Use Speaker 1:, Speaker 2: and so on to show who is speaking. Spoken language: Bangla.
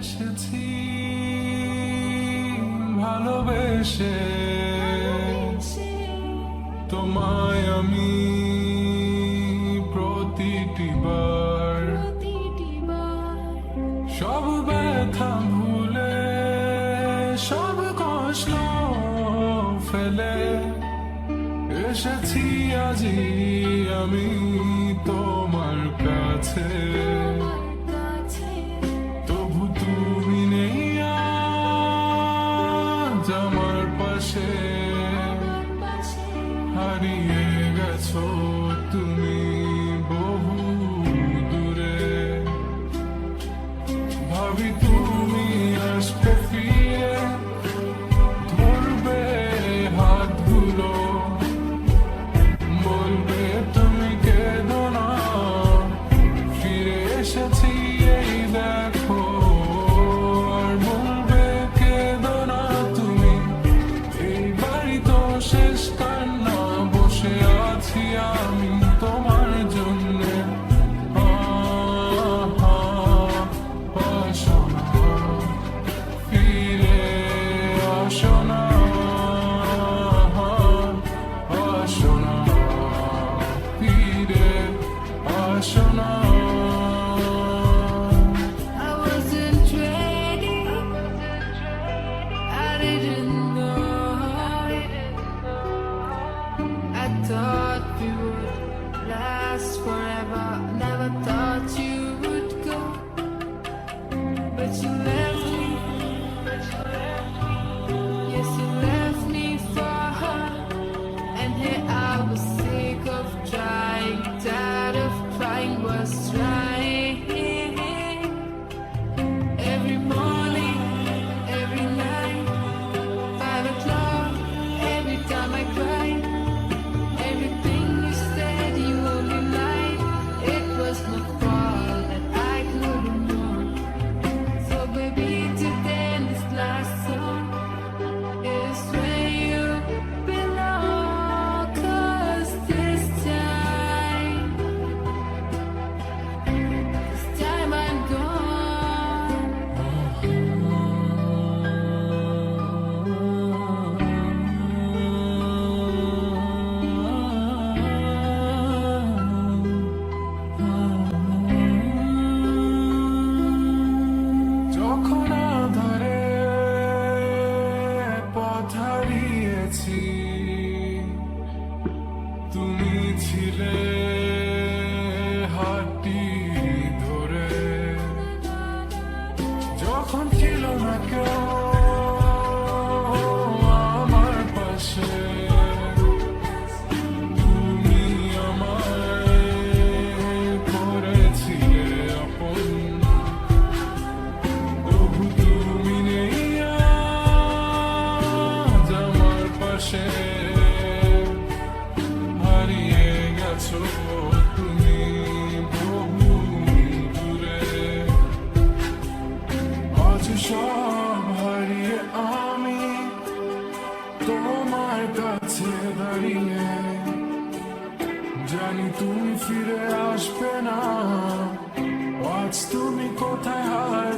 Speaker 1: এসেছি ভালোবেসে তোমায় আমি প্রতিটি বার সব ব্যথা ভুলে সব কষ্ট ফেলে এসেছি আজি আমি তোমার কাছে তবু তুমি নেই আজ আমার পাশে হারিয়ে গেছো তুমি বহু দূরে ভাবি তুমি আসবে ফিরে ধরবে হাতগুলো বলবে তুমি কেঁদো না ফিরে এসেছি এই দেখো আর বলবে কেঁদো না তুমি এই বাড়ি তো শেষ কান্না বসে আছি আমি তোমার জন্যে আসো না ফিরে আসো না আসো না ফিরে আসো না
Speaker 2: I wasn't ready. I didn't know. I thought we would last forever. Never thought you would go. But you left me. Yes, you left me for her. And here I was sick of trying, tired of crying, was trying. Every morning, every night, 5 o'clock, every time I cried. Everything you said, you will be mine. It was my fault that I couldn't know. So baby, today in this last song is where you belong. 'Cause this time I'm gone.
Speaker 1: যখন আধারে পথ হারিয়েছি তুমি ছিলে হাতটি ধরে যখন ছিল না কেউ আমার পাশে তুমি আমায় করেছিলে আপন তবু তুমি নেই আজ আমার পাশে হারিয়ে গেছো তুমি বহু দূরে আজ সব হারিয়ে আমি তোমার কাছে দাঁড়িয়ে জানি তুমি ফিরে আসবে না আজ তুমি কোথায়